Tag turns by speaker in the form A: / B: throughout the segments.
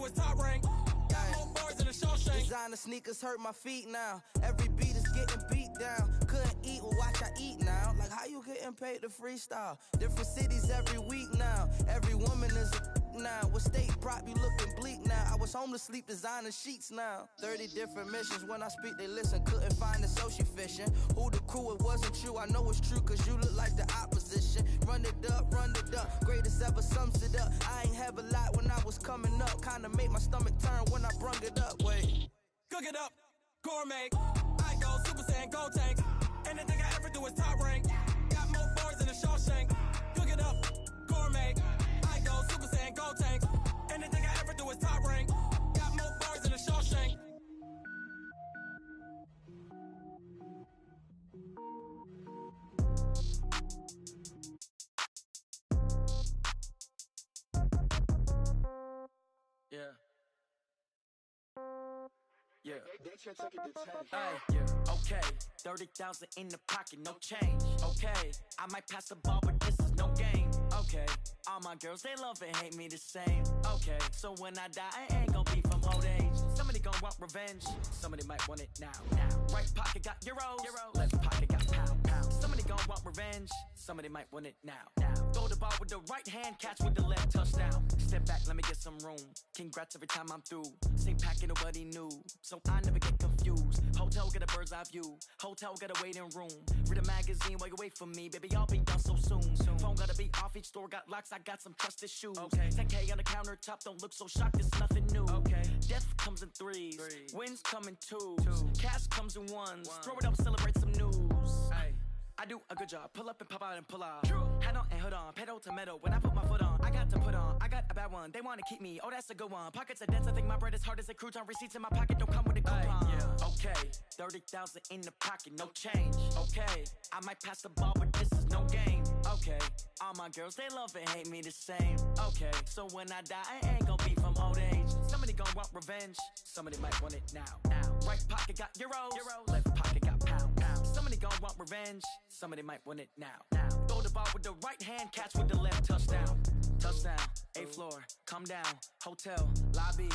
A: his top rank. Got more bars in the Shawshank.
B: Designer sneakers hurt my feet now. Every beat is getting beat down. Couldn't eat, well watch I eat now. Like how you getting paid to freestyle? Different cities every week now. Every woman is a now. With state prop, you looking bleak now. I was home to sleep, designer sheets now. 30 different missions. When I speak, they listen. Couldn't find it, so she fishing. Who the crew? It wasn't you. I know it's true, cause you look like the opposition. Run it up, run it up. Greatest ever sums it up. I ain't have a lot when I was coming up. Kinda made my stomach turn when I brung it up. Wait.
A: Cook it up, gourmet. I go Super Saiyan, gold tank. Anything I ever do is top rank. Got more bars in the Shawshank. Cook it up, gourmet. I go Super Saiyan, gold tank. Anything I ever do is top rank. Got more bars in the Shawshank.
C: Yeah. Yeah.
D: Hey, yeah. Okay, 30,000 in the pocket, no change. Okay, I might pass the ball, but this is no game. Okay, all my girls, they love and hate me the same. Okay, so when I die, I ain't gon' be from old age. Somebody gon' want revenge, somebody might want it now. Right pocket got euros, left pocket got pound. Somebody gon' want revenge, somebody might want it now. Throw the ball with the right hand, catch with the left, touchdown. Step back, let me get some room. Congrats every time I'm through. Same packet, nobody knew, so I never get confused. Hotel get a bird's eye view. Hotel got a waiting room. Read a magazine while you wait for me, baby. I'll be done so soon. Phone gotta be off. Each store got locks. I got some trusted shoes. Okay. 10K on the countertop. Don't look so shocked. It's nothing new. Okay. Death comes in threes. Wins come in twos. Cash comes in ones. Throw it up, celebrate some news. Ay. I do a good job. Pull up and pop out and pull off. Hat on and hood on. Pedal to metal. When I put my foot on, I got to put on. I got a bad one. They wanna keep me. Oh, that's a good one. Pockets are dense. I think my bread is hard as a crouton. Receipts in my pocket don't come with a coupon. Yeah. Okay. 30,000 in the pocket, no change. Okay. I might pass the ball, but this is no game. Okay. All my girls, they love and hate me the same. Okay. So when I die, I ain't gon' be from old age. Somebody gon' want revenge. Somebody might want it now. Right pocket got euros. Left pocket got pound. Somebody gon' want revenge. Somebody might want it now. Throw the ball with the right hand, catch with the left, touchdown. Touchdown, 8th floor, come down, hotel, lobby.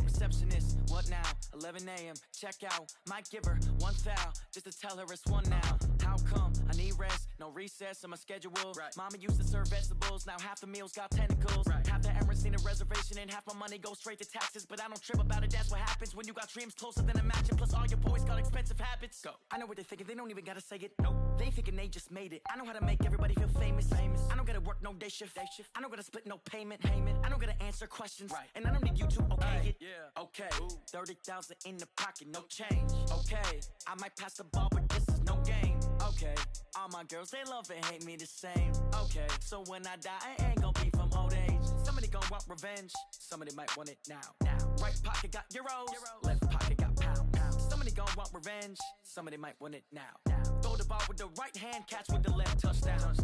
D: Receptionist, what now? 11 a.m., check out. Might give her one foul, just to tell her it's one now. How come? I need rest, no recess in my schedule. Right. Mama used to serve vegetables, now half the meals got tentacles. Right. Half the Emirates need a reservation and half my money goes straight to taxes. But I don't trip about it, that's what happens when you got dreams closer than a match. Plus all your boys got expensive habits. Go. I know what they're thinking, they don't even gotta say it. Nope. They thinking they just made it. I know how to make everybody feel famous. I don't gotta work no day shift. I don't gotta split no payment. I don't gotta answer questions. Right. And I don't need you to okay it. Yeah. Okay. 30,000 in the pocket, no change. Okay. I might pass the ball, but this is no game. Okay. All my girls, they love and hate me the same. Okay. So when I die, I ain't gon' be from old age. Somebody gon' want revenge. Somebody might want it now. Right pocket got euros. Left pocket got pound. Somebody gon' want revenge. Somebody might want it now. Throw the ball with the right hand, catch with the left, touchdown.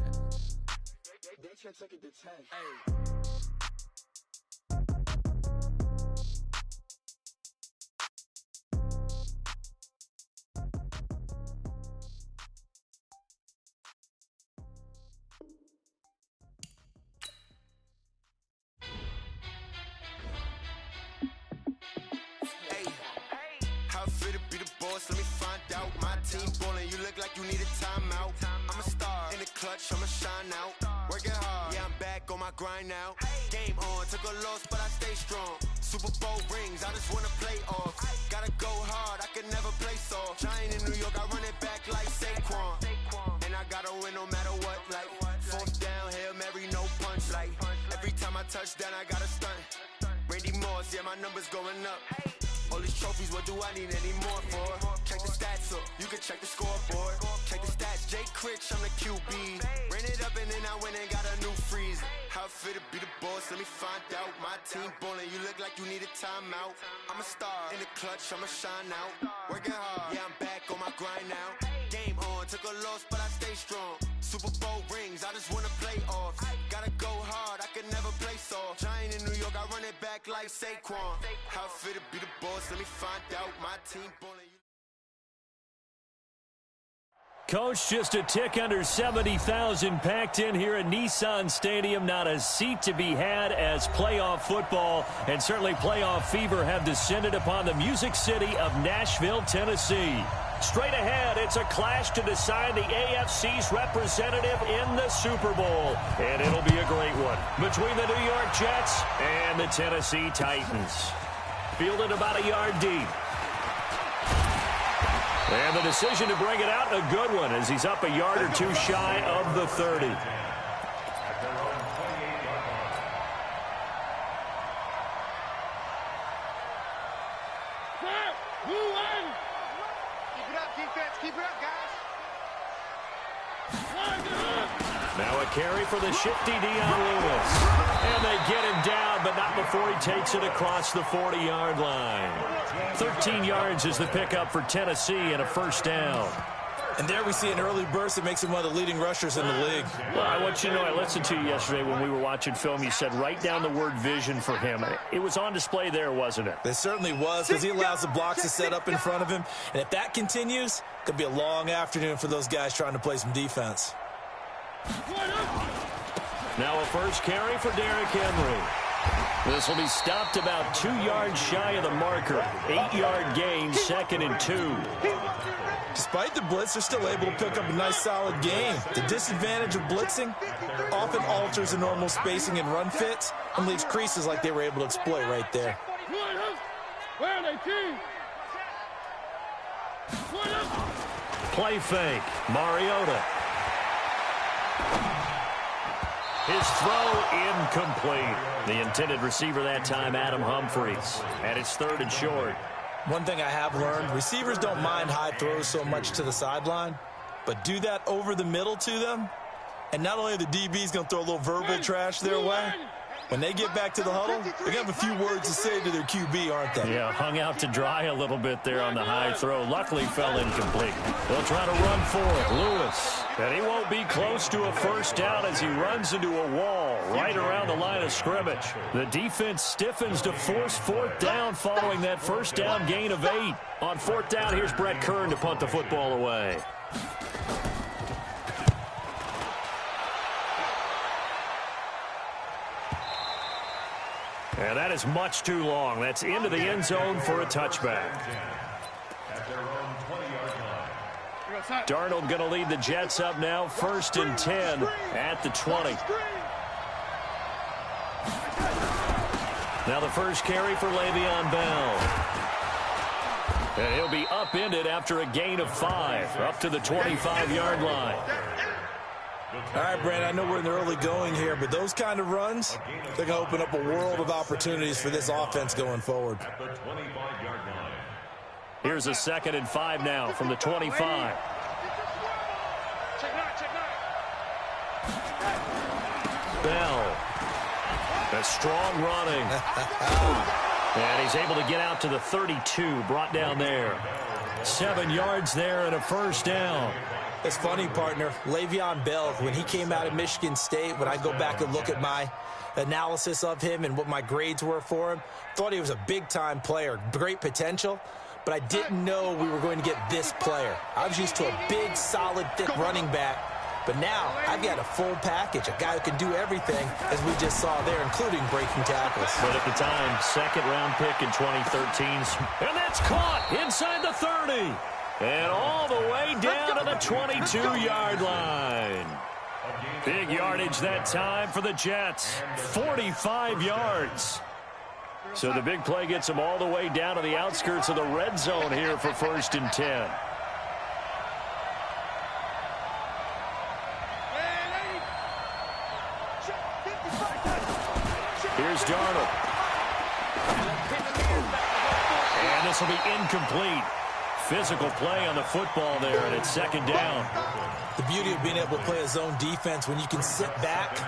E: They should take it to 10.
D: Hey.
F: Let me find out. My team ballin', you look like you need a timeout. I'm a star in the clutch, I'ma shine out. Working hard, yeah, I'm back on my grind now. Game on, took a loss, but I stay strong. Super Bowl rings, I just wanna play off. Gotta go hard, I can never play soft. Giant in New York, I run it back like Saquon. And I gotta win no matter what, like fourth down, Hail Mary, no punch. Like every time I touch down, I gotta stunt. Randy Moss, yeah, my numbers going up. All these trophies, what do I need any more for? Check the stats up, you can check the scoreboard. Check the stats, Jay Critch, I'm the QB. Ran it up and then I went and got a new freezer. How it fit to be the boss, let me find out. My team ballin', you look like you need a timeout. I'm a star in the clutch, I'ma shine out. Working hard, yeah, I'm back on my grind now. Game on, took a loss, but I stay strong. Super Bowl rings, I just wanna play off. Gotta go hard, I can never play soft. Giant in New York, I run it back like Saquon. How it fit to be the boss, let me find out. My team ballin'.
C: Coach, just a tick under 70,000 packed in here at Nissan Stadium. Not a seat to be had as playoff football and certainly playoff fever have descended upon the Music City of Nashville, Tennessee. Straight ahead, it's a clash to decide the AFC's representative in the Super Bowl. And it'll be a great one between the New York Jets and the Tennessee Titans. Fielded about a yard deep. And the decision to bring it out, a good one, as he's up a yard or two shy of the 30. Now a carry for the shifty Dion Lewis. And they get him down, but not before he takes it across the 40-yard line. 13 yards is the pickup for Tennessee and a first down.
G: And there we see an early burst that makes him one of the leading rushers in the league.
C: Well, I want you to know, I listened to you yesterday when we were watching film. You said write down the word vision for him. It was on display there, wasn't it?
G: It certainly was, because he allows the blocks to set up in front of him. And if that continues, it could be a long afternoon for those guys trying to play some defense.
C: Now a first carry for Derrick Henry. This will be stopped about 2 yards shy of the marker. 8-yard gain, 2nd and 2.
G: Despite the blitz, they're still able to pick up a nice solid gain. The disadvantage of blitzing often alters the normal spacing and run fits and leaves creases like they were able to exploit right there.
C: Play fake. Mariota. His throw incomplete. The intended receiver that time, Adam Humphries. And it's 3rd and short.
G: One thing I have learned, receivers don't mind high throws so much to the sideline, but do that over the middle to them, and not only are the DBs going to throw a little verbal trash their way, when they get back to the huddle, they're going to have a few words to say to their QB, aren't they?
C: Yeah, hung out to dry a little bit there on the high throw. Luckily, fell incomplete. They'll try to run for it. Lewis. And he won't be close to a first down as he runs into a wall right around the line of scrimmage. The defense stiffens to force 4th down following that first down gain of 8. On 4th down, here's Brett Kern to punt the football away. And that is much too long. That's into the end zone for a touchback. Darnold going to lead the Jets up now. 1st and 10 at the 20. Now the first carry for Le'Veon Bell. And he'll be upended after a gain of 5, up to the 25-yard line.
G: All right, Brandon, I know we're in the early going here, but those kind of runs, they're going to open up a world of opportunities for this offense going forward.
C: Here's a 2nd and 5 now from the 25. Bell. A strong running. And he's able to get out to the 32, brought down there. 7 yards there and a first down.
G: It's funny, partner. Le'Veon Bell, when he came out of Michigan State, when I go back and look at my analysis of him and what my grades were for him, thought he was a big-time player, great potential, but I didn't know we were going to get this player. I was used to a big, solid, thick running back, but now I've got a full package, a guy who can do everything, as we just saw there, including breaking tackles.
C: But at the time, 2nd-round pick in 2013, and that's caught inside the 30. And all the way down to the 22-yard line. Big yardage that time for the Jets. 45 yards. So the big play gets them all the way down to the outskirts of the red zone here for 1st and 10. Here's Darnold. And this will be incomplete. Physical play on the football there, and it's 2nd down.
G: The beauty of being able to play a zone defense, when you can sit back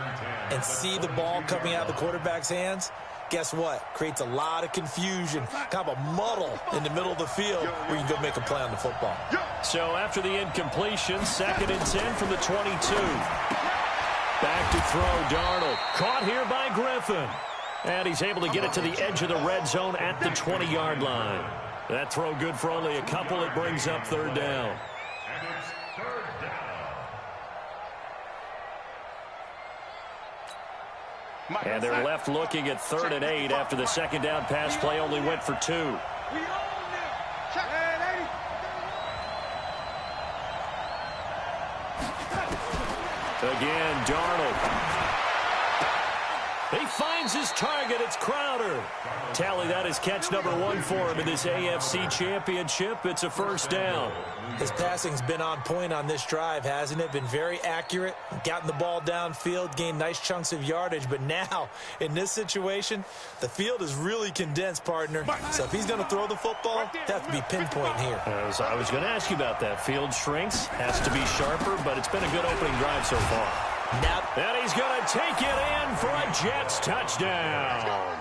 G: and see the ball coming out of the quarterback's hands, guess what? Creates a lot of confusion, kind of a muddle in the middle of the field where you can go make a play on the football.
C: So after the incompletion, 2nd and 10 from the 22. Back to throw, Darnold. Caught here by Griffin. And he's able to get it to the edge of the red zone at the 20-yard line. That throw good for only a couple. It brings up 3rd down. And they're left looking at 3rd and 8 after the second down pass play only went for 2. Again, Darnold. He finds his target. It's Crowder. Tally, that is catch number 1 for him in this AFC Championship. It's a first down.
G: His passing's been on point on this drive, hasn't it? Been very accurate, gotten the ball downfield, gained nice chunks of yardage. But now, in this situation, the field is really condensed, partner. So if he's going to throw the football, they have to be pinpoint here.
C: As I was going to ask you about that. Field shrinks, has to be sharper, but it's been a good opening drive so far. And he's going to take it in for a Jets touchdown.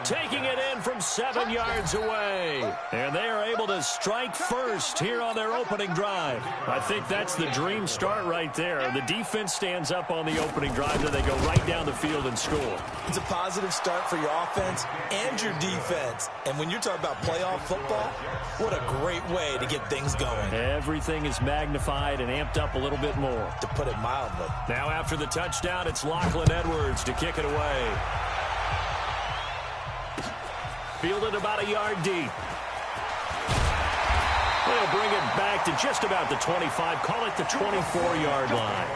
C: Taking it in from 7 yards away. And they are able to strike first here on their opening drive. I think that's the dream start right there. The defense stands up on the opening drive, then they go right down the field and score.
G: It's a positive start for your offense and your defense. And when you're talking about playoff football, what a great way to get things going.
C: Everything is magnified and amped up a little bit more.
G: To put it mildly.
C: Now after the touchdown, it's Lachlan Edwards to kick it away. Fielded about a yard deep. They'll bring it back to just about the 25. Call it the 24-yard line.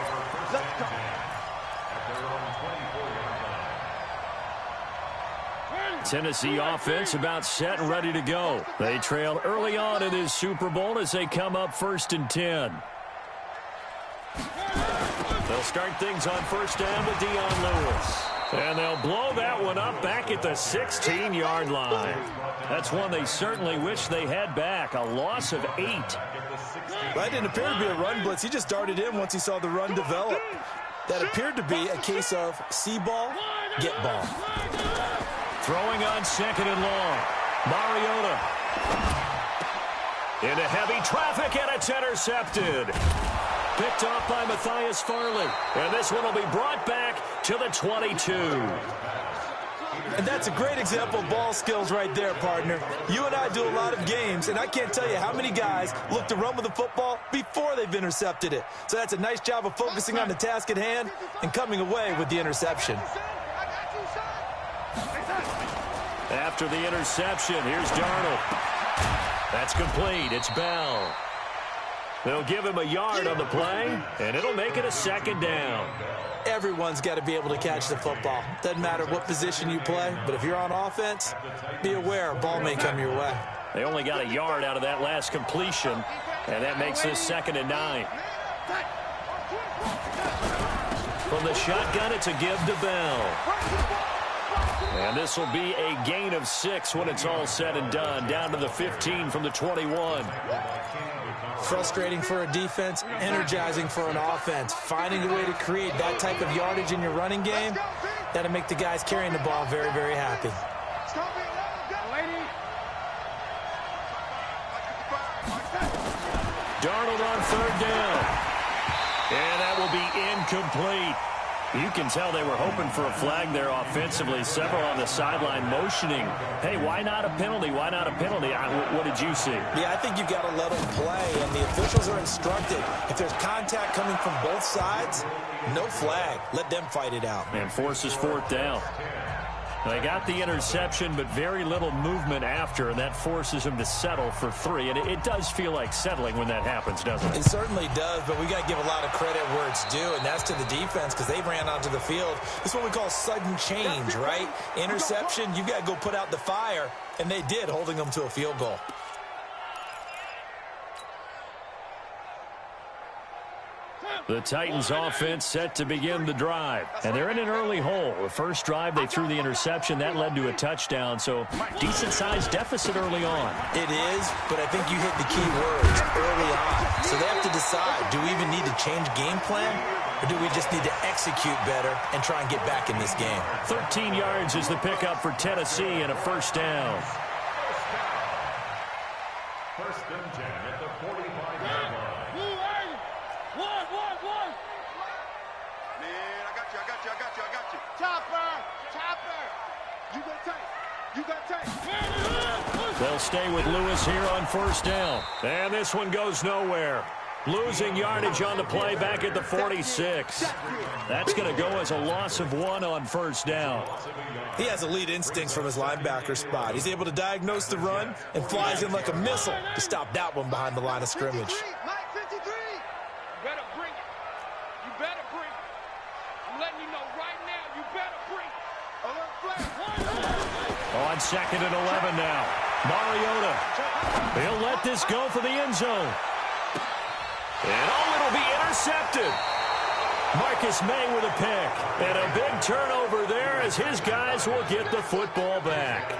C: Tennessee offense about set and ready to go. They trail early on in this Super Bowl as they come up 1st and 10. They'll start things on first down with Dion Lewis. And they'll blow that one up back at the 16-yard line. That's one they certainly wish they had back. A loss of 8.
G: That didn't appear to be a run blitz. He just darted in once he saw the run develop. That appeared to be a case of see ball, get ball.
C: Throwing on 2nd and long. Mariota. Into heavy traffic, and it's intercepted. Picked off by Matthias Farley. And this one will be brought back to the 22.
G: And that's a great example of ball skills right there, partner. You and I do a lot of games, and I can't tell you how many guys look to run with the football before they've intercepted it. So that's a nice job of focusing on the task at hand and coming away with the interception.
C: After the interception, here's Darnold. That's complete. It's Bell. They'll give him a yard on the play, and it'll make it a 2nd down.
G: Everyone's got to be able to catch the football. Doesn't matter what position you play, but if you're on offense, be aware a ball may come your way.
C: They only got a yard out of that last completion, and that makes this 2nd and 9. From the shotgun, it's a give to Bell. And this will be a gain of 6 when it's all said and done, down to the 15 from the 21.
G: Frustrating for a defense, energizing for an offense. Finding a way to create that type of yardage in your running game, that'll make the guys carrying the ball very, very happy.
C: Darnold on 3rd down. And that will be incomplete. You can tell they were hoping for a flag there offensively. Several on the sideline motioning. Hey, why not a penalty? Why not a penalty? What did you see?
G: Yeah, I think you've got to let them play, and the officials are instructed. If there's contact coming from both sides, no flag. Let them fight it out.
C: And forces 4th down. They got the interception, but very little movement after, and that forces them to settle for 3. And it does feel like settling when that happens, doesn't it?
G: It certainly does, but we got to give a lot of credit where it's due, and that's to the defense because they ran onto the field. This is what we call sudden change, right? Interception, you've got to go put out the fire, and they did, holding them to a field goal.
C: The Titans offense set to begin the drive. And they're in an early hole. The first drive, they threw the interception. That led to a touchdown. So decent-sized deficit early on.
G: It is, but I think you hit the key words early on. So they have to decide, do we even need to change game plan? Or do we just need to execute better and try and get back in this game?
C: 13 yards is the pickup for Tennessee and a first down.
H: First and 10 at the 45-yard line.
C: They'll stay with Lewis here on first down. And this one goes nowhere. Losing yardage on the play back at the 46. That's going to go as a loss of 1 on first down.
G: He has elite instincts from his linebacker spot. He's able to diagnose the run and flies in like a missile to stop that one behind the line of scrimmage.
E: Mike 53. You better bring it. You better bring it. I'm letting you know right now, you better bring it. Alert flag.
C: On 2nd and 11 now. Mariota. He'll let this go for the end zone. And it'll be intercepted. Marcus May with a pick. And a big turnover there as his guys will get the football back.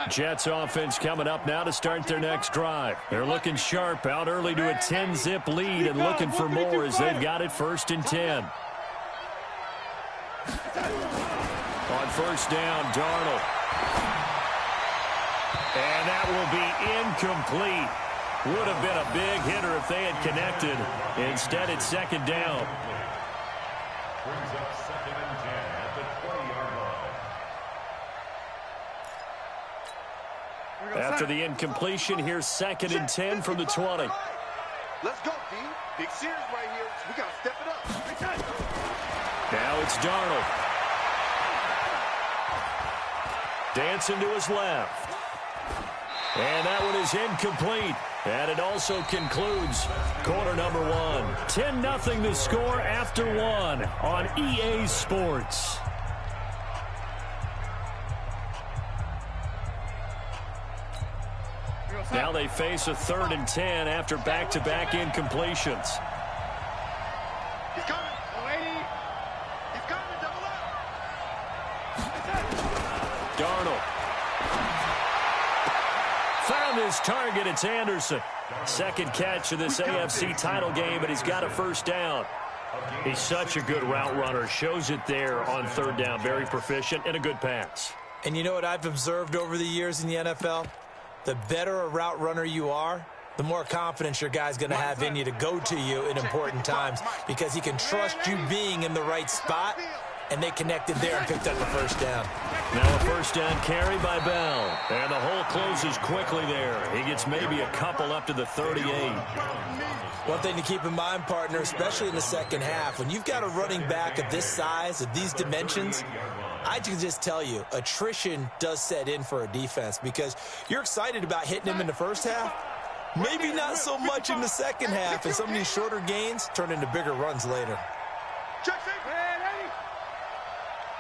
C: Jets offense coming up now to start their next drive. They're looking sharp, out early to a 10-zip lead and looking for more as they've got it 1st and 10. On first down, Darnold. And that will be incomplete. Would have been a big hitter if they had connected. Instead, it's 2nd down.
H: Brings up 2nd and 10 at the 20-yard line.
C: After the incompletion, here's 2nd and 10 from the 20.
E: Let's go, D. Big series right here. We got to step it up.
C: Now it's Darnold. Dancing to his left. And that one is incomplete. And it also concludes quarter number 1. 10-0 the score after 1 on EA Sports. Now they face a 3rd and 10 after back-to-back incompletions.
E: He's coming. He's coming. Double up.
C: Darnold. Found his target. It's Anderson. 2nd catch of this AFC title game, and he's got a 1st down. He's such a good route runner. Shows it there on 3rd down. Very proficient and a good pass.
G: And you know what I've observed over the years in the NFL? The better a route runner you are, the more confidence your guy's going to have in you to go to you in important times because he can trust you being in the right spot, and they connected there and picked up the 1st down.
C: Now a 1st down carry by Bell. And the hole closes quickly there. He gets maybe a couple up to the 38.
G: One thing to keep in mind, partner, especially in the 2nd half, when you've got a running back of this size, of these dimensions, I can just tell you, attrition does set in for a defense because you're excited about hitting him in the 1st half. Maybe not so much in the 2nd half, and some of these shorter gains turn into bigger runs later.
E: Check, lady.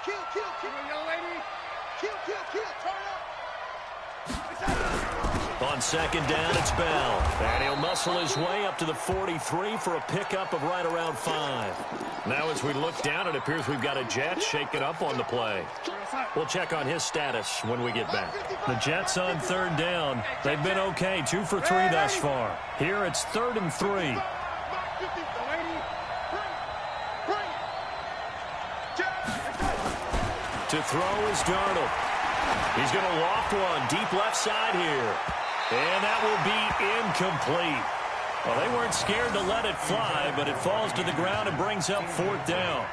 E: Kill, young lady. Kill, turn up.
C: On 2nd down, it's Bell. And he'll muscle his way up to the 43 for a pickup of right around 5. Now as we look down, it appears we've got a Jet shaking up on the play. We'll check on his status when we get back. The Jets on 3rd down. They've been okay, 2 for 3 thus far. Here it's 3rd and 3. To throw is Darnold. He's going to loft one deep left side here. And that will be incomplete. Well, they weren't scared to let it fly, but it falls to the ground and brings up 4th down.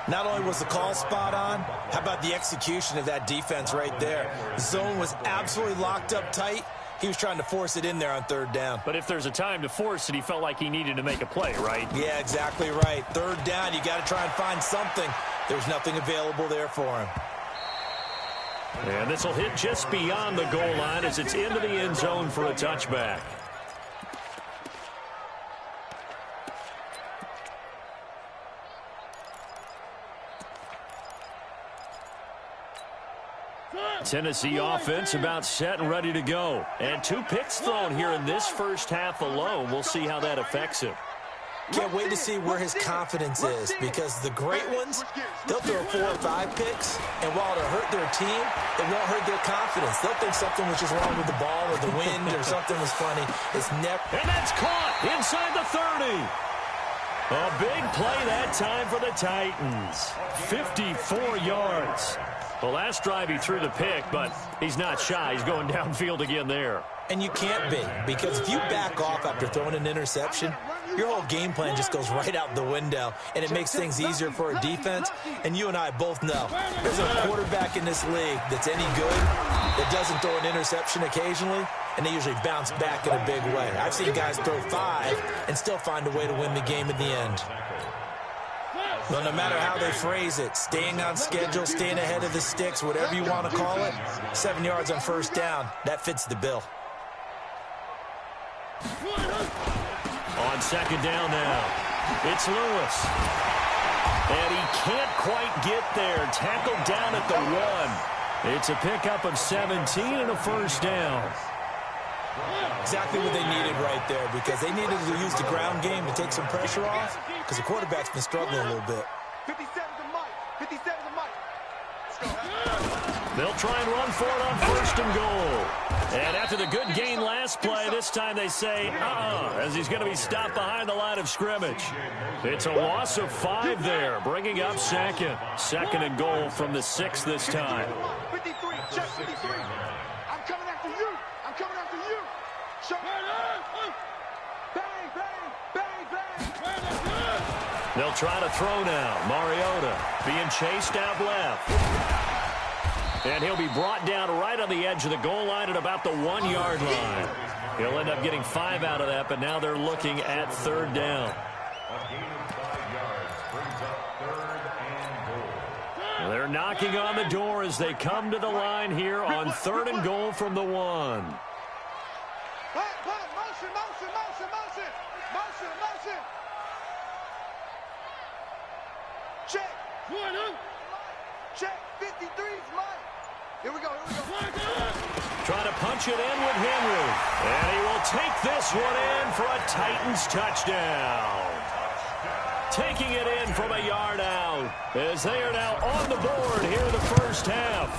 G: Not only was the call spot on, how about the execution of that defense right there? The zone was absolutely locked up tight. He was trying to force it in there on 3rd down.
C: But if there's a time to force it, he felt like he needed to make a play, right?
G: Yeah, exactly right. 3rd down, you got to try and find something. There's nothing available there for him.
C: And this will hit just beyond the goal line as it's into the end zone for a touchback. Tennessee offense about set and ready to go. And 2 picks thrown here in this 1st half alone. We'll see how that affects him.
G: Can't wait to see where his confidence is because the great ones, they'll throw 4 or 5 picks, and while it'll hurt their team, it won't hurt their confidence. They'll think something was just wrong with the ball or the wind or something was funny. It's never.
C: And that's caught inside the 30. A big play that time for the Titans. 54 yards. The last drive he threw the pick, but he's not shy. He's going downfield again there.
G: And you can't be, because if you back off after throwing an interception, your whole game plan just goes right out the window, and it makes things easier for a defense. And you and I both know there's a quarterback in this league that's any good that doesn't throw an interception occasionally, and they usually bounce back in a big way. I've seen guys throw 5 and still find a way to win the game in the end. Well, no matter how they phrase it, staying on schedule, staying ahead of the sticks, whatever you want to call it, 7 yards on first down, that fits the bill.
C: On second down now, it's Lewis. And he can't quite get there. Tackled down at the 1. It's a pickup of 17 and a first down.
G: Exactly what they needed right there, because they needed to use the ground game to take some pressure off, because the quarterback's been struggling a little bit.
E: 57 to Mike. 57 to Mike. Let's go.
C: They'll try and run for it on first and goal. And after the good gain last play, this time they say, as he's going to be stopped behind the line of scrimmage. It's a loss of 5 there, bringing up second. Second and goal from the 6 this time.
E: 53, check 53. I'm coming after you. I'm coming after you. Show me. Bang, bang, bang, bang.
C: They'll try to throw now. Mariota being chased out left. And he'll be brought down right on the edge of the goal line at about the 1-yard line. He'll end up getting 5 out of that, but now they're looking at third down.
H: A gain of 5 yards brings up 3rd and goal.
C: They're knocking on the door as they come to the line here on 3rd and goal from the 1.
E: Motion, motion, motion, motion. Motion, motion. Check. Check. 53's Mike. Here we go, here we go.
C: Trying to punch it in with Henry. And he will take this one in for a Titans touchdown. Taking it in from a yard out as they are now on the board here in the first half.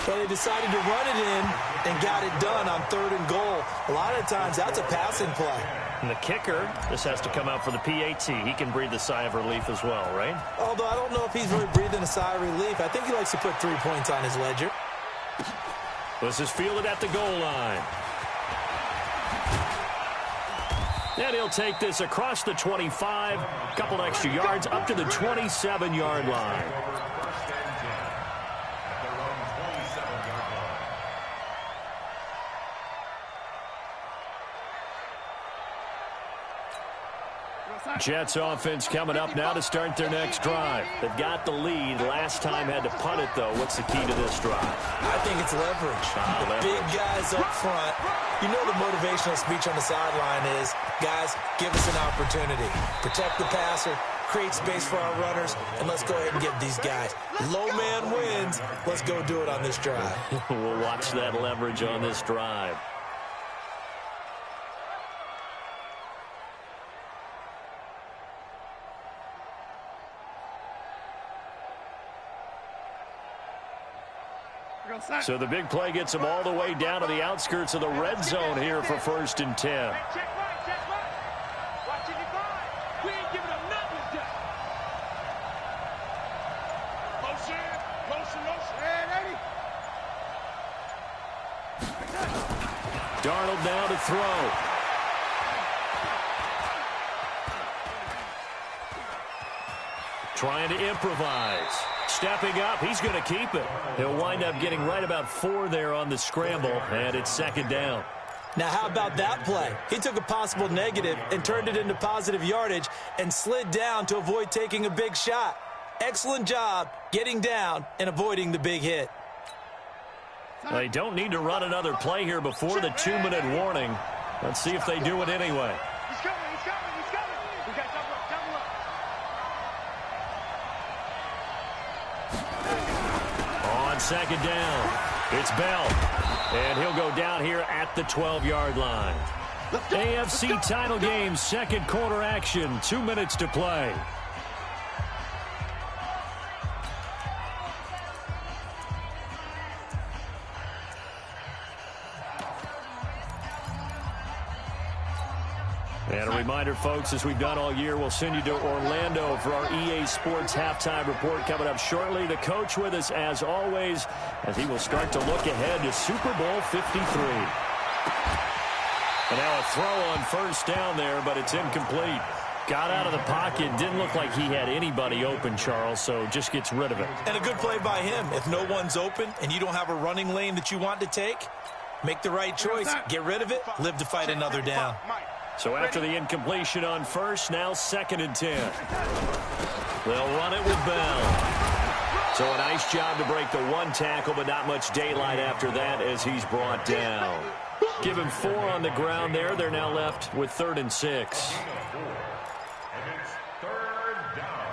G: Well, they decided to run it in and got it done on 3rd and goal. A lot of times that's a passing play.
C: And the kicker, this has to come out for the PAT. He can breathe a sigh of relief as well, right?
G: Although I don't know if he's really breathing a sigh of relief. I think he likes to put 3 points on his ledger.
C: This is fielded at the goal line. And he'll take this across the 25, a couple extra yards up to the 27-yard line. Jets offense coming up now to start their next drive. They've got the lead. Last time had to punt it, though. What's the key to this drive?
G: I think it's leverage. The big guys up front. You know the motivational speech on the sideline is, guys, give us an opportunity. Protect the passer, create space for our runners, and let's go ahead and give these guys. Low man wins. Let's go do it on this drive.
C: We'll watch that leverage on this drive. So the big play gets them all the way down to the outskirts of the red zone here for 1st and 10.
E: Check right, check right. Watch it divide. We ain't giving up nothing to Motion, motion, motion. And 80.
C: Darnold now to throw. Trying to improvise. Stepping up, he's going to keep it. He'll wind up getting right about 4 there on the scramble, and it's 2nd down.
G: Now, how about that play? He took a possible negative and turned it into positive yardage and slid down to avoid taking a big shot. Excellent job getting down and avoiding the big hit.
C: They don't need to run another play here before the 2-minute warning. Let's see if they do it anyway.
E: He's coming, he's coming, he's coming. We got double up, double up.
C: On 2nd down, it's Bell. And he'll go down here at the 12-yard line. AFC title game, 2nd quarter action, 2 minutes to play. And a reminder, folks, as we've done all year, we'll send you to Orlando for our EA Sports halftime report coming up shortly. The coach with us, as always, as he will start to look ahead to Super Bowl 53. And now a throw on first down there, but it's incomplete. Got out of the pocket. Didn't look like he had anybody open, Charles, so just gets rid of it.
G: And a good play by him. If no one's open and you don't have a running lane that you want to take, make the right choice. Get rid of it. Live to fight another down.
C: So after the incompletion on first, now 2nd and 10. They'll run it with Bell. So a nice job to break the one tackle, but not much daylight after that as he's brought down. Give him 4 on the ground there. They're now left with 3rd and 6.
H: And it's 3rd down.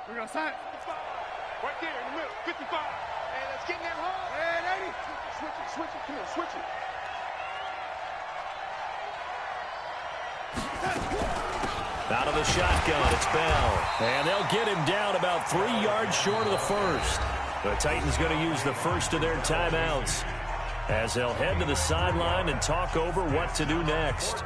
E: We're going to sign. Right there in the middle, 55. Hey, let's get in that hole. Hey, 80. Switch it. Come on, switch it.
C: Out of the shotgun, it's Bell. And they'll get him down about 3 yards short of the first. The Titans going to use the first of their timeouts as they'll head to the sideline and talk over what to do next.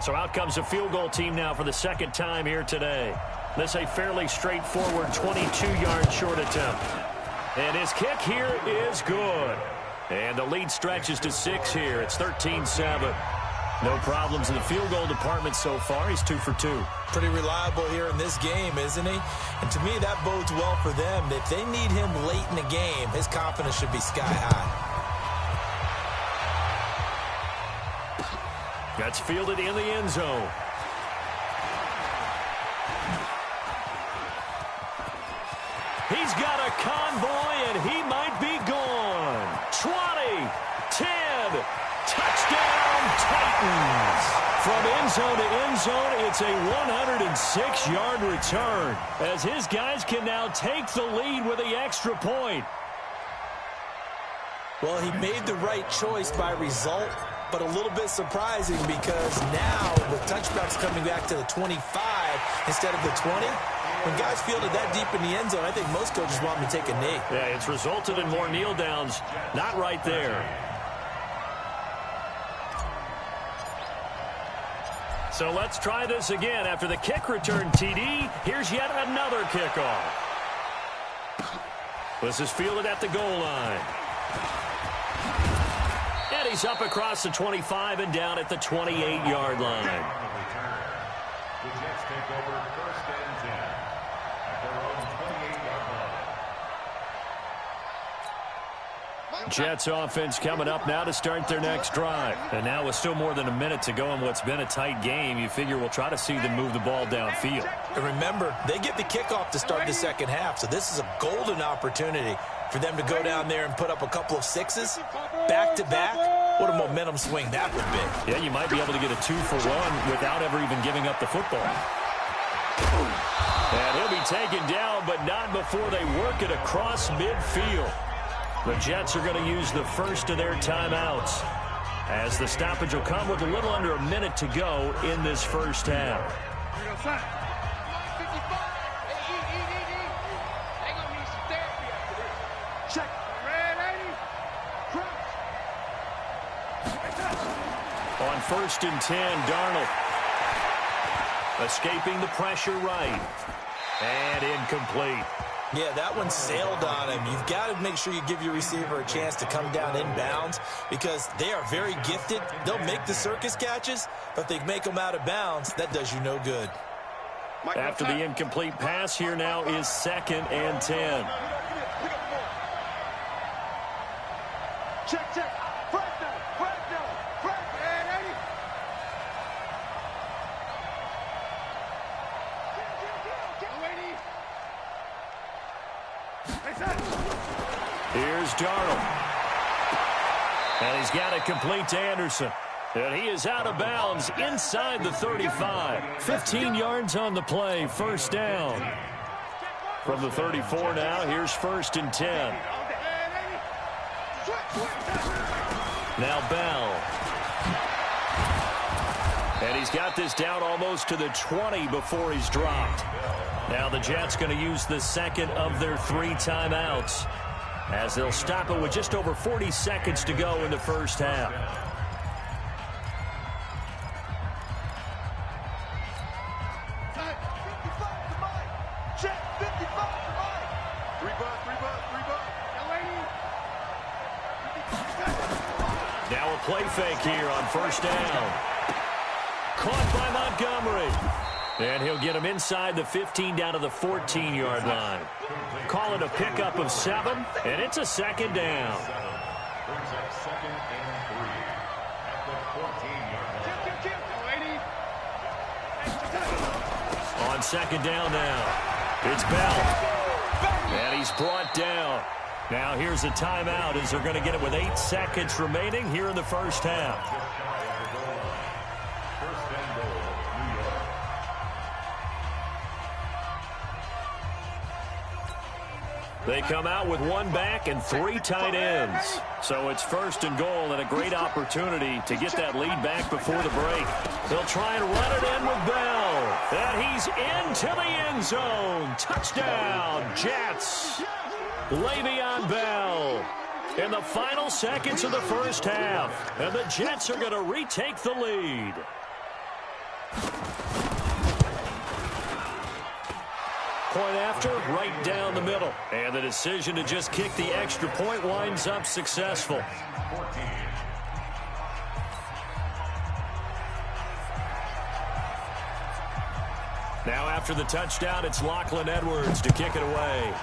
C: So out comes a field goal team now for the 2nd time here today. This a fairly straightforward 22-yard short attempt. And his kick here is good. And the lead stretches to 6 here. It's 13-7. No problems in the field goal department so far. He's 2 for 2.
G: Pretty reliable here in this game, isn't he? And to me, that bodes well for them. If they need him late in the game, his confidence should be sky high.
C: That's fielded in the end zone. He's got a convoy, and he might be gone. 20, 10, touchdown Titans. From end zone to end zone, it's a 106-yard return as his guys can now take the lead with the extra point.
G: Well, he made the right choice by result, but a little bit surprising because now with touchbacks coming back to the 25 instead of the 20, when guys fielded that deep in the end zone, I think most coaches want them to take a knee.
C: Yeah, it's resulted in more kneel downs. Not right there. So let's try this again. After the kick return TD, here's yet another kickoff. This is fielded at the goal line. And he's up across the 25 and down at the 28-yard line.
H: The Jets take over 1st and 10 at their own 28-yard line.
C: Jets offense coming up now to start their next drive. And now with still more than a minute to go in what's been a tight game, you figure we'll try to see them move the ball downfield.
G: And remember, they get the kickoff to start the second half, so this is a golden opportunity for them to go down there and put up a couple of 6s back-to-back. What a momentum swing that would be.
C: Yeah, you might be able to get a 2-for-1 without ever even giving up the football. And he'll be taken down, but not before they work it across midfield. The Jets are going to use the first of their timeouts as the stoppage will come with a little under a minute to go in this first half. On 1st and 10, Darnold escaping the pressure right. And incomplete.
G: Yeah, that one sailed on him. You've got to make sure you give your receiver a chance to come down inbounds because they are very gifted. They'll make the circus catches, but if they make them out of bounds, that does you no good.
C: After the incomplete pass, here now is 2nd and 10.
E: Check. Fresh down. And 80.
C: Here's Darnold. And he's got it complete to Anderson. And he is out of bounds inside the 35. 15 yards on the play, first down. From the 34 now, here's 1st and 10. Now Bell. And he's got this down almost to the 20 before he's dropped. Now the Jets going to use the second of their 3 timeouts as they'll stop it with just over 40 seconds to go in the first half. Now a play fake here on first down. Caught by Montgomery. And he'll get him inside the 15 down to the 14-yard line. Call it a pickup of 7, and it's a second down.
H: Brings up 2nd and 3 at the 14-yard line.
C: On second down now, it's Bell. And he's brought down. Now here's a timeout as they're going to get it with 8 seconds remaining here in the first half.
H: First and goal, New York.
C: They come out with 1 back and 3 tight ends. So it's first and goal and a great opportunity to get that lead back before the break. They'll try and run it in with Bell. And he's into the end zone. Touchdown, Jets. Le'Veon Bell in the final seconds of the first half. And the Jets are going to retake the lead. Point after, right down the middle. And the decision to just kick the extra point winds up successful.
H: 14.
C: Now after the touchdown, it's Lachlan Edwards to kick it away.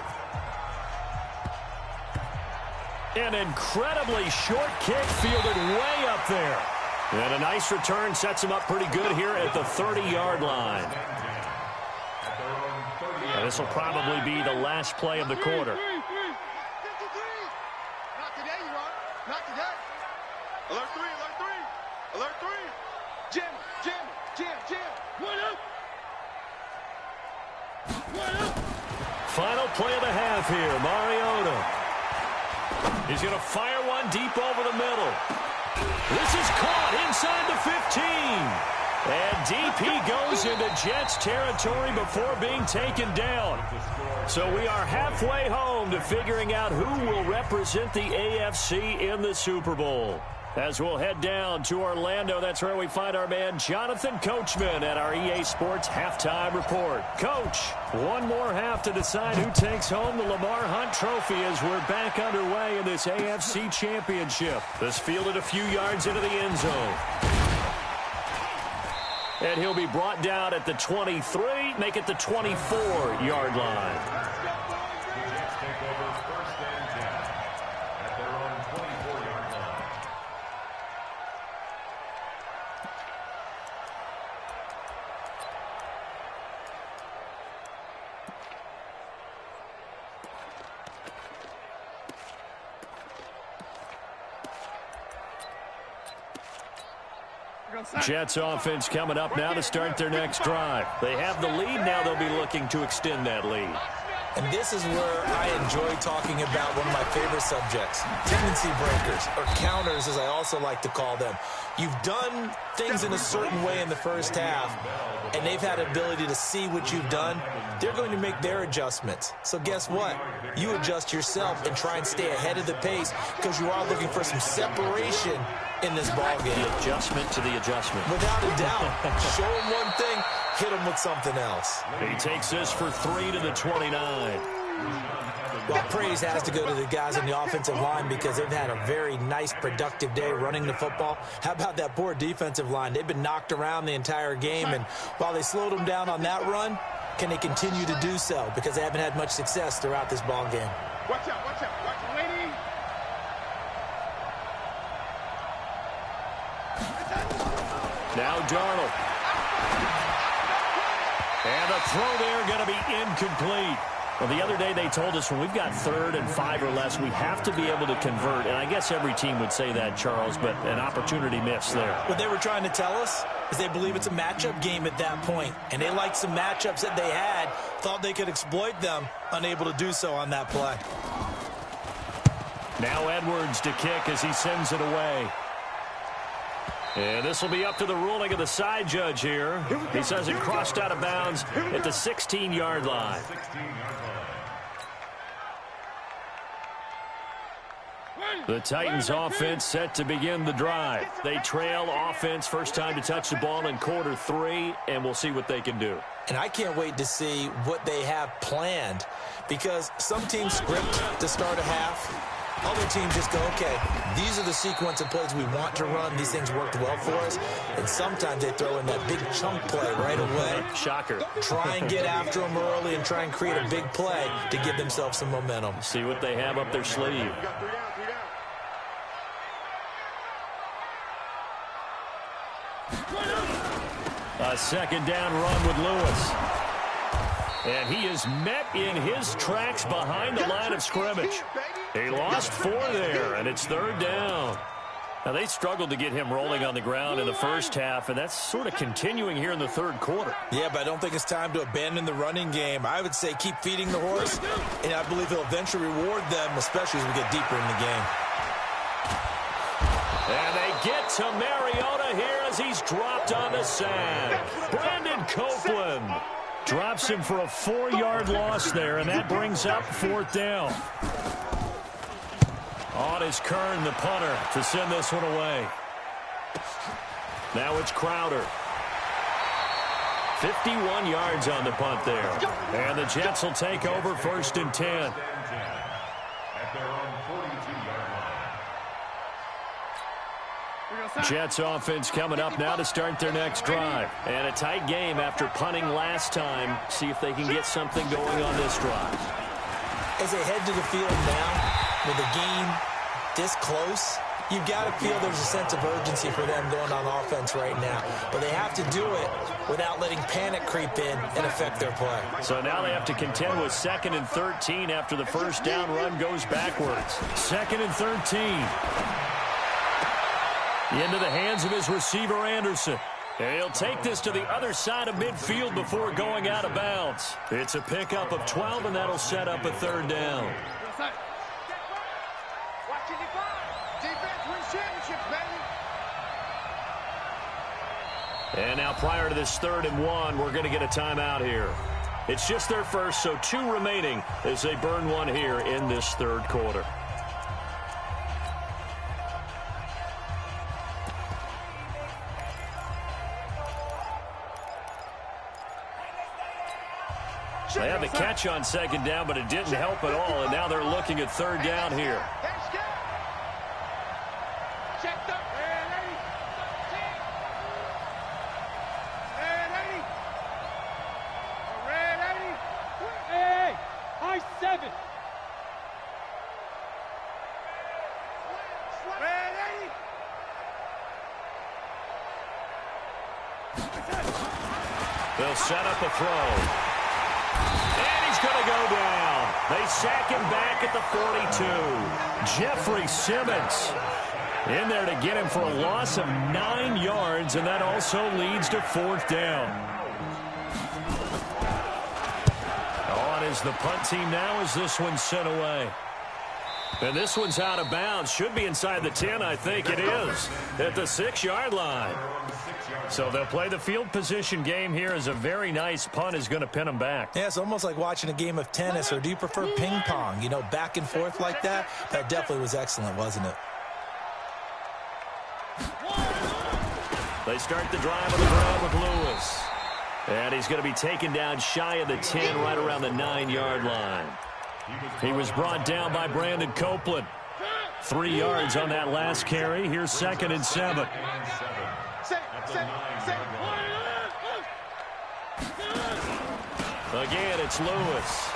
C: An incredibly short kick fielded way up there. And a nice return sets him up pretty good here at the 30-yard line. And this will probably be the last play of the quarter.
E: 53. Not today, you are. Not today. Alert 3, alert 3. Alert 3. Jim. One up.
C: Final play of the half here, Mariota. He's going to fire one deep over the middle. This is caught inside the 15. And DP goes into Jets territory before being taken down. So we are halfway home to figuring out who will represent the AFC in the Super Bowl. As we'll head down to Orlando, that's where we find our man Jonathan Coachman at our EA Sports Halftime Report. Coach, one more half to decide who takes home the Lamar Hunt Trophy as we're back underway in this AFC Championship. This fielded a few yards into the end zone. And he'll be brought down at the 23, make it the 24-yard line.
H: The Jets take over first and 10 at their own 24-yard line.
C: Jets offense coming up now to start their next drive. They have the lead. Now they'll be looking to extend that lead.
G: And this is where I enjoy talking about one of my favorite subjects, tendency breakers, or counters as I also like to call them. You've done things in a certain way in the first half, and they've had ability to see what you've done. They're going to make their adjustments. So guess what? You adjust yourself and try and stay ahead of the pace because you are looking for some separation in this ball game.
C: The adjustment to the adjustment.
G: Without a doubt. Show him one thing, hit him with something else.
C: He takes this for 3 to the 29.
G: Well, praise has to go to the guys on the offensive line because they've had a very nice, productive day running the football. How about that poor defensive line? They've been knocked around the entire game, and while they slowed them down on that run, can they continue to do so? Because they haven't had much success throughout this ball game.
E: Watch out, watch out, watch out, lady.
C: Now Darnold. And the throw there going to be incomplete. Well, the other day they told us when we've got 3rd and 5 or less, we have to be able to convert. And I guess every team would say that, Charles, but an opportunity missed there.
G: What they were trying to tell us is they believe it's a matchup game at that point. And they liked some matchups that they had, thought they could exploit them, unable to do so on that play.
C: Now Edwards to kick as he sends it away. And this will be up to the ruling of the side judge here. He says it crossed out of bounds at the 16-yard line. The Titans offense set to begin the drive. They trail offense first time to touch the ball in quarter 3, and we'll see what they can do.
G: And I can't wait to see what they have planned because some teams script to start a half, Other teams just go, okay, these are the sequence of plays we want to run. These things worked well for us. And sometimes they throw in that big chunk play right away.
C: Shocker.
G: Try and get after them early and try and create a big play to give themselves some momentum.
C: See what they have up their sleeve. A second down run with Lewis. And he is met in his tracks behind the line of scrimmage. He lost 4 there, and it's third down. Now, they struggled to get him rolling on the ground in the first half, and that's sort of continuing here in the third quarter.
G: Yeah, but I don't think it's time to abandon the running game. I would say keep feeding the horse, and I believe he'll eventually reward them, especially as we get deeper in the game.
C: And they get to Mariota here as he's dropped on the sack. Brandon Copeland drops him for a 4-yard loss there, and that brings up fourth down. On is Kern, the punter, to send this one away. Now it's Crowder. 51 yards on the punt there. And the Jets will take over first and 10.
H: At their own 42-yard line.
C: Jets offense coming up now to start their next drive. And a tight game after punting last time. See if they can get something going on this drive.
G: As they head to the field now, with the game this close, you've got to feel there's a sense of urgency for them going on offense right now. But they have to do it without letting panic creep in and affect their play.
C: So now they have to contend with 2nd and 13 after the first down run goes backwards. 2nd and 13. Into the hands of his receiver, Anderson. And he'll take this to the other side of midfield before going out of bounds. It's a pickup of 12, and that'll set up a third down. And now prior to this 3rd and 1, we're going to get a timeout here. It's just their first, so 2 remaining as they burn one here in this third quarter. They had the catch on 2nd down, but it didn't help at all, and now they're looking at 3rd down here. They'll set up a throw. And he's going to go down. They sack him back at the 42. Jeffrey Simmons in there to get him for a loss of 9 yards, and that also leads to 4th down. On is the punt team now as this one's sent away. And this one's out of bounds. Should be inside the 10, I think it is, at the 6-yard line. So they'll play the field position game here as a very nice punt is going to pin them back.
G: Yeah, it's almost like watching a game of tennis, or do you prefer ping pong? You know, back and forth like that? That definitely was excellent, wasn't it?
C: They start the drive on the ground with Lewis. And he's going to be taken down shy of the 10, right around the 9-yard line. He was brought down by Brandon Copeland. 3 yards on that last carry. Here's 2nd and 7. Again, it's Lewis.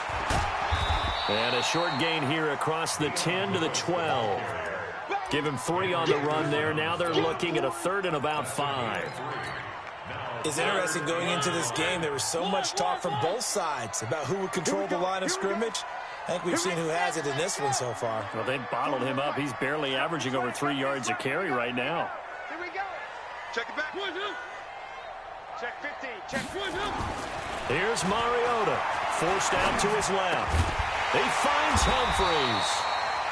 C: And a short gain here across the 10 to the 12. Give him 3 on the run there. Now they're looking at a 3rd and about 5.
G: It's interesting going into this game. There was so much talk from both sides about who would control the line of scrimmage. I think we've seen who has it in this one so far.
C: Well, they bottled him up. He's barely averaging over 3 yards a carry right now.
E: Here we go. Check it back. Check 15. Check 1.
C: Here's Mariota. Forced out to his left. He finds Humphreys.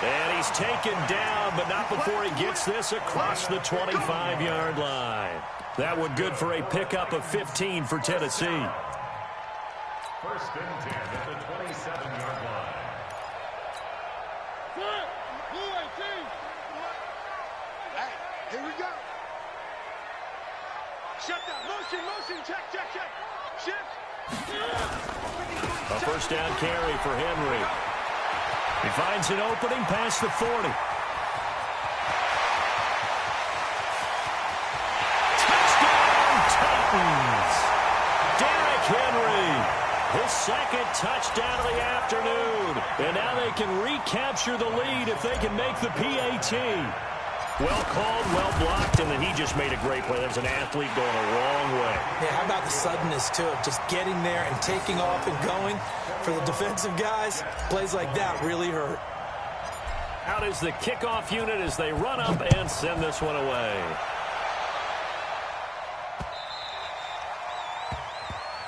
C: And he's taken down, but not before he gets this across the 25-yard line. That one good for a pickup of 15 for Tennessee.
H: 1st and 10 at the 27-yard line.
E: Hey, here we go. Shut down. Motion. Check. Shift.
C: A 1st down carry for Henry. He finds an opening past the 40. Touchdown, Titans! Derrick Henry, his second touchdown of the afternoon. And now they can recapture the lead if they can make the PAT. Well called, well blocked, and then he just made a great play. There's an athlete going a long way.
G: Yeah, how about the suddenness, too, of just getting there and taking off and going? For the defensive guys, plays like that really hurt.
C: Out is the kickoff unit as they run up and send this one away.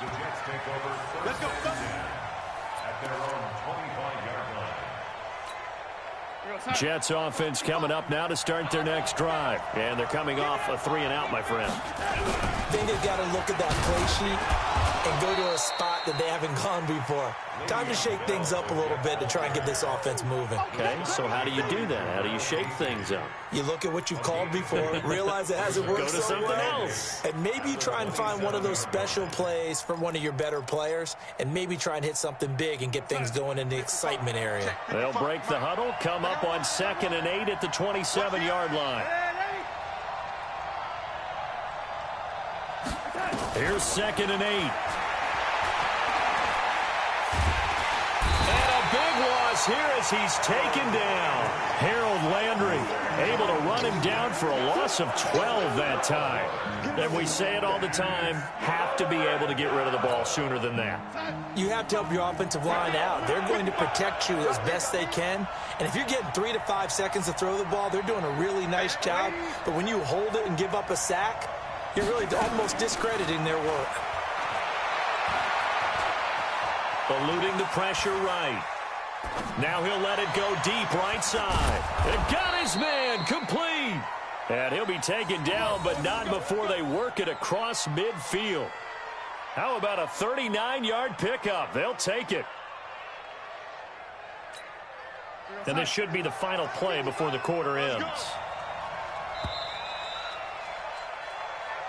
H: The Jets take over first and 10 at their own 25-yard line.
C: Jets offense coming up now to start their next drive. And they're coming off a 3-and-out, my friend.
G: I think they've got to look at that play sheet and go to a spot that they haven't gone before. Time to shake things up a little bit to try and get this offense moving.
C: Okay, so how do you do that? How do you shake things up?
G: You look at what you've called before, realize it hasn't worked
C: Go to
G: so
C: something
G: well,
C: else.
G: and maybe you try and find one of those special plays from one of your better players, and maybe try and hit something big and get things going in the excitement area.
C: They'll break the huddle, come up on 2nd and 8 at the 27-yard line. Here's 2nd and 8. Big loss here as he's taken down. Harold Landry able to run him down for a loss of 12 that time. And we say it all the time, have to be able to get rid of the ball sooner than that.
G: You have to help your offensive line out. They're going to protect you as best they can. And if you're getting 3 to 5 seconds to throw the ball, they're doing a really nice job. But when you hold it and give up a sack, you're really almost discrediting their work.
C: Eluding the pressure right. Now he'll let it go deep right side. And got his man complete. And he'll be taken down, but not before they work it across midfield. How about a 39-yard pickup? They'll take it. And this should be the final play before the quarter ends.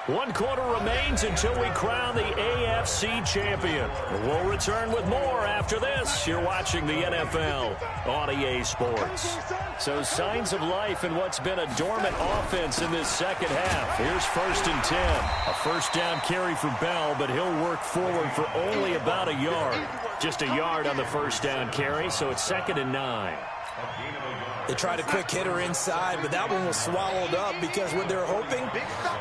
C: 1 quarter remains until we crown the AFC champion. We'll return with more after this. You're watching the NFL on EA Sports. So signs of life in what's been a dormant offense in this second half. Here's 1st and 10. A first down carry for Bell, but he'll work forward for only about a yard. Just a yard on the first down carry, so it's 2nd and 9.
G: They tried a quick hitter inside, but that one was swallowed up because what they're hoping,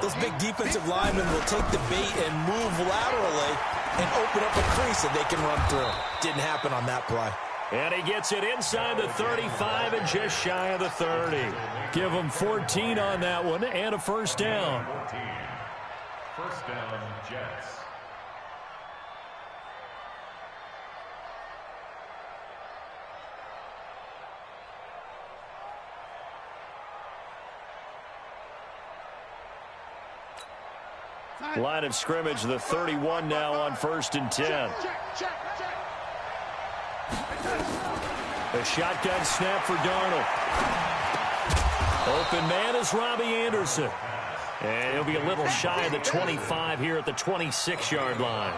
G: those big defensive linemen will take the bait and move laterally and open up a crease that they can run through. Didn't happen on that play.
C: And he gets it inside the 35 and just shy of the 30. Give him 14 on that one and a first down.
H: 14. First down, Jets.
C: Line of scrimmage, the 31 now on 1st and 10. A shotgun snap for Darnold. Open man is Robbie Anderson. And he'll be a little shy of the 25 here at the 26-yard line.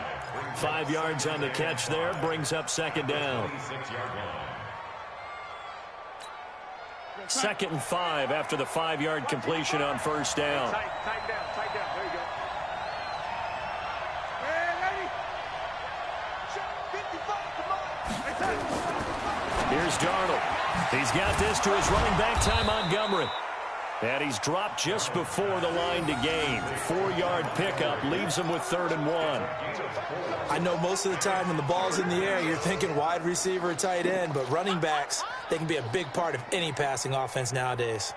C: 5 yards on the catch there, brings up 2nd down. 2nd and 5 after the 5-yard completion on 1st down.
E: Tight down. There you go.
C: Here's Darnold. He's got this to his running back, Ty Montgomery. And he's dropped just before the line to gain. 4-yard pickup leaves him with 3rd and 1.
G: I know most of the time when the ball's in the air, you're thinking wide receiver or tight end, but running backs, they can be a big part of any passing offense nowadays.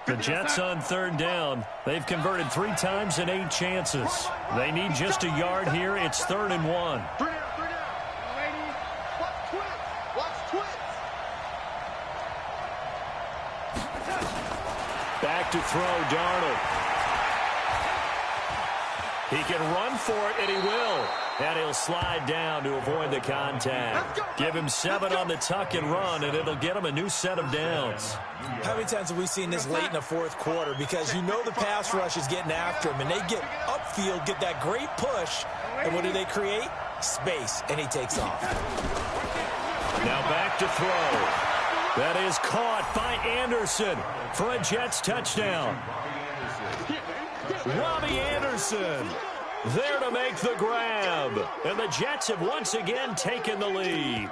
C: The Jets on 3rd down. They've converted 3 times in 8 chances. They need just a yard here. It's 3rd and 1.
E: 3 down. Lady, watch twits.
C: Back to throw, Darnold. He can run for it, and he will. And he'll slide down to avoid the contact. Give him 7 on the tuck and run, and it'll get him a new set of downs.
G: How many times have we seen this late in the 4th quarter? Because you know the pass rush is getting after them, and they get upfield, get that great push, and what do they create? space, and he takes off.
C: Now back to throw. That is caught by Anderson for a Jets touchdown. Robbie Anderson there to make the grab. And the Jets have once again taken the lead.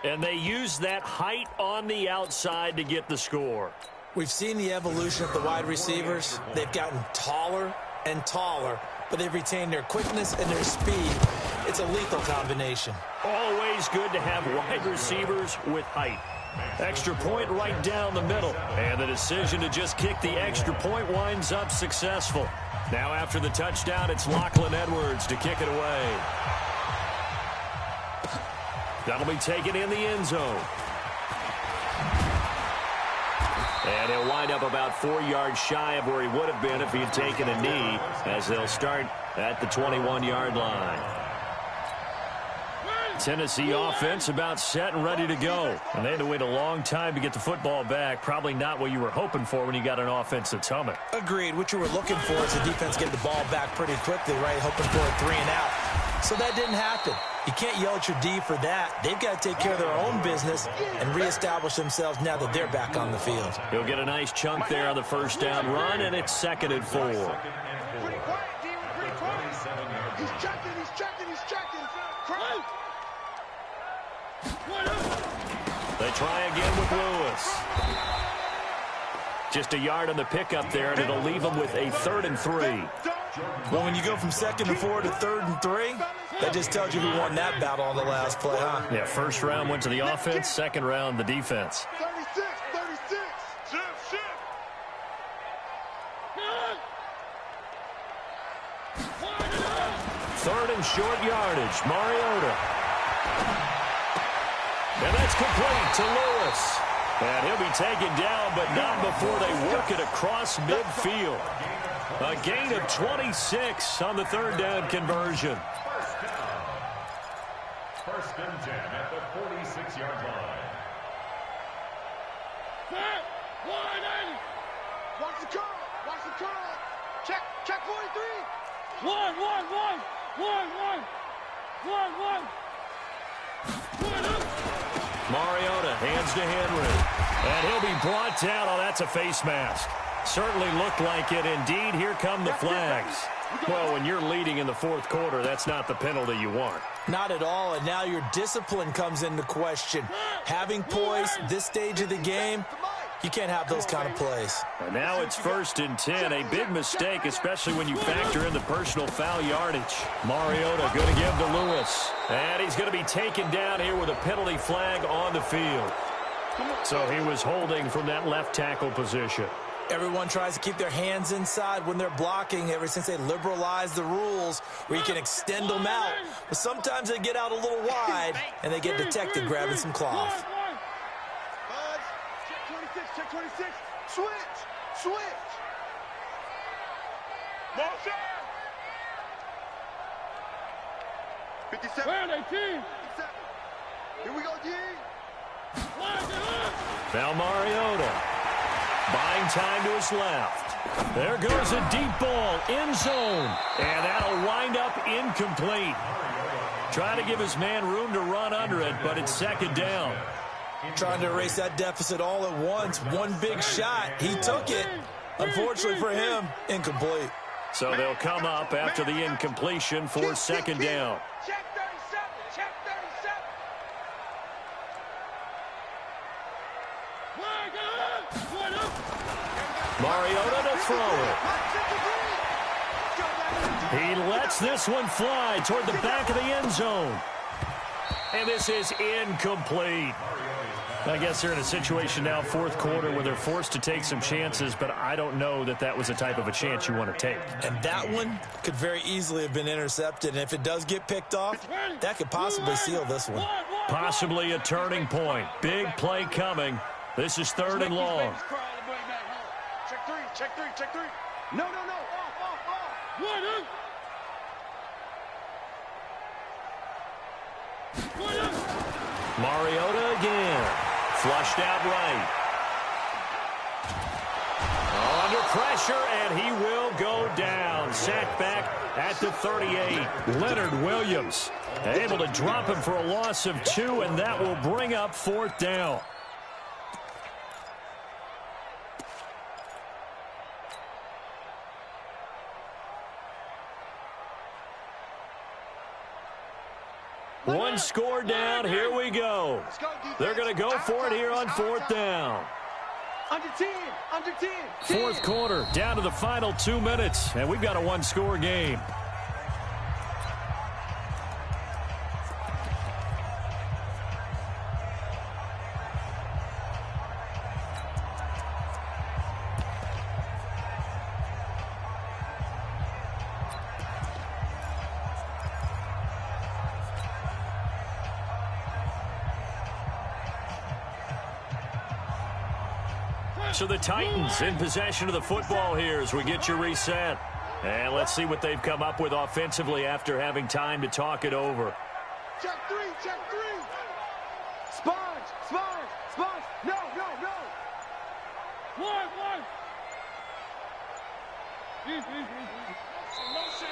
C: And they use that height on the outside to get the score.
G: We've seen the evolution of the wide receivers. They've gotten taller and taller, but they've retained their quickness and their speed. It's a lethal combination.
C: Always good to have wide receivers with height. Extra point right down the middle. And the decision to just kick the extra point winds up successful. Now after the touchdown, it's Lachlan Edwards to kick it away. That'll be taken in the end zone. And he'll wind up about 4 yards shy of where he would have been if he had taken a knee, as they'll start at the 21-yard line. Tennessee offense about set and ready to go. And they had to wait a long time to get the football back. Probably not what you were hoping for when you got an offense that's humming.
G: Agreed. What you were looking for is the defense getting the ball back pretty quickly, right? Hoping for a 3 and out. So that didn't happen. You can't yell at your D for that. They've got to take care of their own business and reestablish themselves now that they're back on the field.
C: He'll get a nice chunk there on the first down run, and it's 2nd and 4.
E: Pretty quiet, D. Pretty quiet. He's checking.
C: They try again with Lewis. Just a yard on the pickup there, and it'll leave them with a 3rd and 3.
G: Well, when you go from 2nd and 4 to 3rd and 3, that just tells you who won that battle on the last play, huh?
C: Yeah, first round went to the offense, second round the defense.
E: 36. Shift.
C: 3rd and short yardage. Mariota. And that's complete to Lewis. And he'll be taken down, but not before they work it across midfield. A gain of 26 on the 3rd down conversion.
H: First and 10 at the 46-yard line.
E: Watch the curl. Check 43.
I: One.
C: Mariota hands to Henry. And he'll be brought down. Oh, that's a face mask. Certainly looked like it. Indeed, here come the flags. Well, when you're leading in the 4th quarter, that's not the penalty you want.
G: Not at all, and now your discipline comes into question. Having poise this stage of the game, you can't have those kind of plays.
C: And now it's 1st and 10. A big mistake, especially when you factor in the personal foul yardage. Mariota going to give to Lewis. And he's going to be taken down here with a penalty flag on the field. So he was holding from that left tackle position.
G: Everyone tries to keep their hands inside when they're blocking ever since they liberalized the rules where you can extend them out. But sometimes they get out a little wide and they get detected grabbing some cloth.
E: Check 26. Switch. Motion. 57.
I: Where are they, team?
E: 57. Here we go, D.
C: Now Mariota buying time to his left. There goes a deep ball, end zone, and that'll wind up incomplete. Trying to give his man room to run under it, but it's 2nd down.
G: Trying to erase that deficit all at once. One big shot. He took it. Unfortunately for him, incomplete.
C: So they'll come up after the incompletion for 2nd down.
E: Check 37.
C: Mariota to throw it. He lets this one fly toward the back of the end zone. And this is incomplete. I guess they're in a situation now, 4th quarter, where they're forced to take some chances, but I don't know that that was the type of a chance you want to take.
G: And that one could very easily have been intercepted. And if it does get picked off, that could possibly seal this one.
C: Possibly a turning point. Big play coming. This is 3rd and long.
E: Check three. No.
C: Mariota again. Flushed out right. Under pressure, and he will go down. Sacked back at the 38. Leonard Williams able to drop him for a loss of 2, and that will bring up 4th down. One score down. Here we go. They're going to go for it here on 4th down.
E: Under 10, under 10.
C: 4th quarter, down to the final 2 minutes, and we've got a one-score game. So the Titans in possession of the football here as we get you reset. And let's see what they've come up with offensively after having time to talk it over.
E: Check 3, check 3. Sponge, sponge, sponge. No, no, no. One. Motion.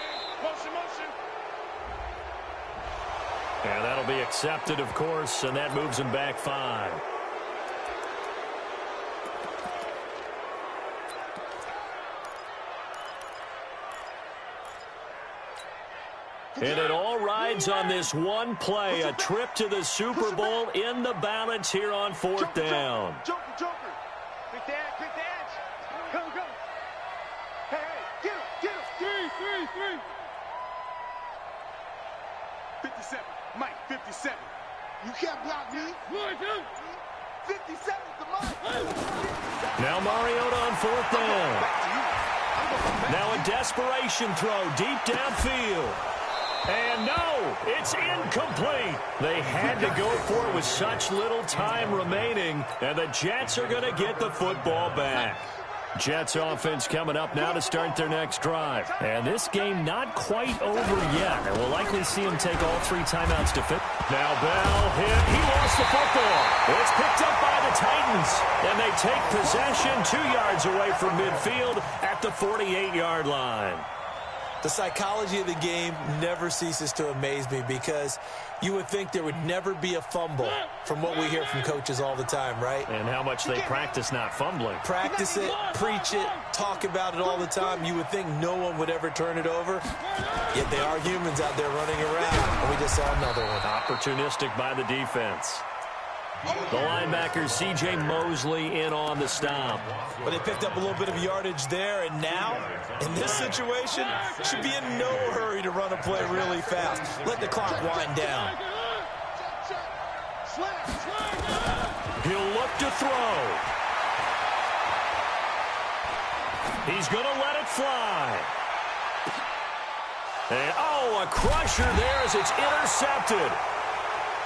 C: And that'll be accepted, of course, and that moves them back 5. And it all rides on this one play, a trip to the Super Bowl in the balance here on 4th down.
E: Joker. Quick the edge. Go. Hey, get him. 3. 57. Mike, 57. You can't block me. 57 to Mike.
C: Now Mariota on 4th down. Now a desperation throw deep downfield. And no, it's incomplete. They had to go for it with such little time remaining, and the Jets are going to get the football back. Jets offense coming up now to start their next drive. And this game not quite over yet, and we'll likely see him take all 3 timeouts to fit. Now Bell hit. He lost the football. It's picked up by the Titans, and they take possession 2 yards away from midfield at the 48-yard line.
G: The psychology of the game never ceases to amaze me because you would think there would never be a fumble from what we hear from coaches all the time, right?
C: And how much they practice not fumbling.
G: Practice it, preach it, talk about it all the time. You would think no one would ever turn it over, yet they are humans out there running around, and we just saw another one.
C: Opportunistic by the defense. The linebacker, C.J. Mosley, in on the stop.
G: But they picked up a little bit of yardage there, and now, in this situation, should be in no hurry to run a play really fast. Let the clock wind down.
C: He'll look to throw. He's going to let it fly. And, a crusher there as it's intercepted.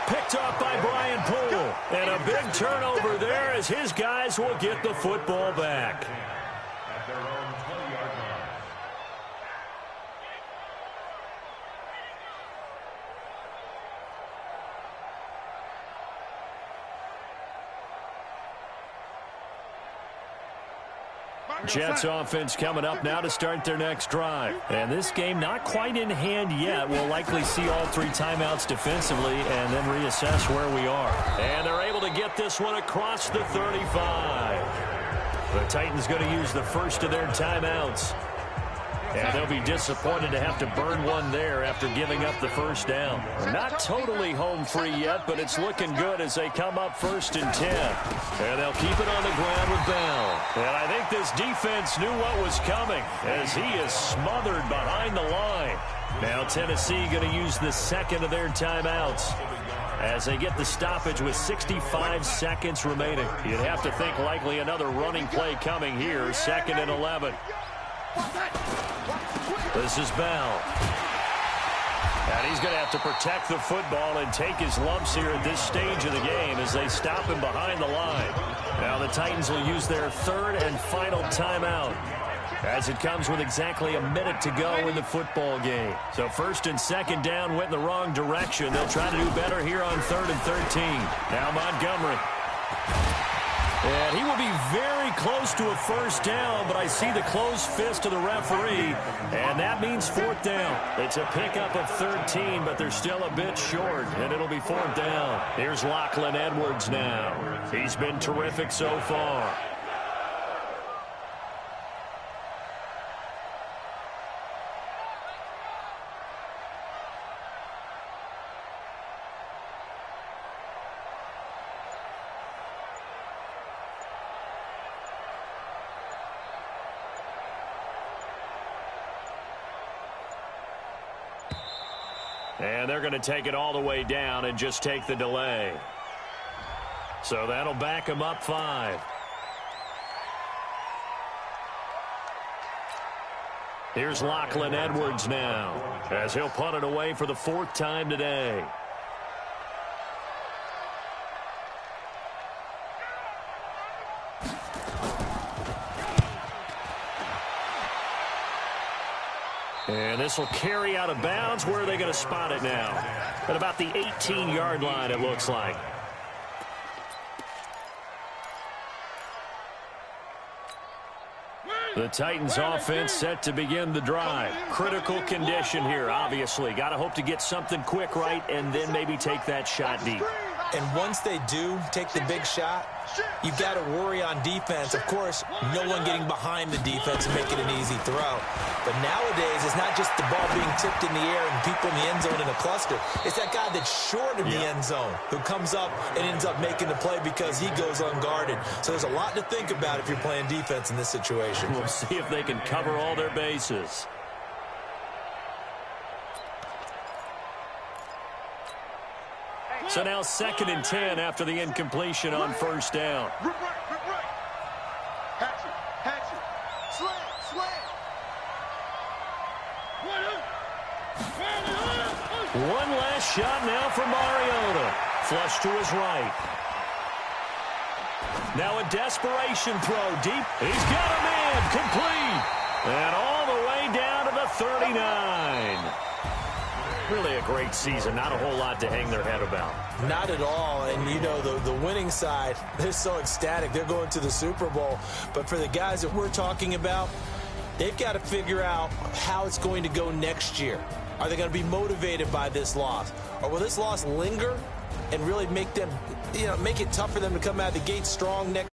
C: Picked off by Brian Poole. And a big turnover there as his guys will get the football back.
H: At their own 20-yard line.
C: Jets offense coming up now to start their next drive. And this game not quite in hand yet. We'll likely see all 3 timeouts defensively and then reassess where we are. And they're able to get this one across the 35. The Titans going to use the first of their timeouts. And they'll be disappointed to have to burn one there after giving up the first down. Not totally home free yet, but it's looking good as they come up 1st and 10. And they'll keep it on the ground with Bell. And I think this defense knew what was coming as he is smothered behind the line. Now Tennessee going to use the second of their timeouts as they get the stoppage with 65 seconds remaining. You'd have to think likely another running play coming here, 2nd and 11. This is Bell. And he's going to have to protect the football and take his lumps here at this stage of the game as they stop him behind the line. Now the Titans will use their 3rd and final timeout as it comes with exactly a minute to go in the football game. So 1st and 2nd down went in the wrong direction. They'll try to do better here on 3rd and 13. Now Montgomery. And he will be very close to a first down, but I see the closed fist of the referee, and that means fourth down. It's a pickup of 13, but they're still a bit short, and it'll be fourth down. Here's Lachlan Edwards now. He's been terrific so far. And they're going to take it all the way down and just take the delay. So that'll back them up 5. Here's Lachlan Edwards now, as he'll punt it away for the 4th time today. And this will carry out of bounds. Where are they going to spot it now? At about the 18-yard line, it looks like. The Titans offense set to begin the drive. Critical condition here, obviously. Got to hope to get something quick right and then maybe take that shot deep.
G: And once they do take the big shot, you've got to worry on defense. Of course, no one getting behind the defense and making an easy throw. But nowadays, it's not just the ball being tipped in the air and people in the end zone in a cluster. It's that guy that's short of the end zone who comes up and ends up making the play because he goes unguarded. So there's a lot to think about if you're playing defense in this situation.
C: We'll see if they can cover all their bases. So now 2nd and 10 after the incompletion on first down.
E: Hatchet. Slam.
C: One last shot now for Mariota. Flush to his right. Now a desperation throw deep. He's got a man complete. And all the way down to the 39. Really a great season. Not a whole lot to hang their head about.
G: Not at all. And, you know, the winning side, they're so ecstatic. They're going to the Super Bowl. But for the guys that we're talking about, they've got to figure out how it's going to go next year. Are they going to be motivated by this loss? Or will this loss linger and really make them, make it tough for them to come out of the gate strong next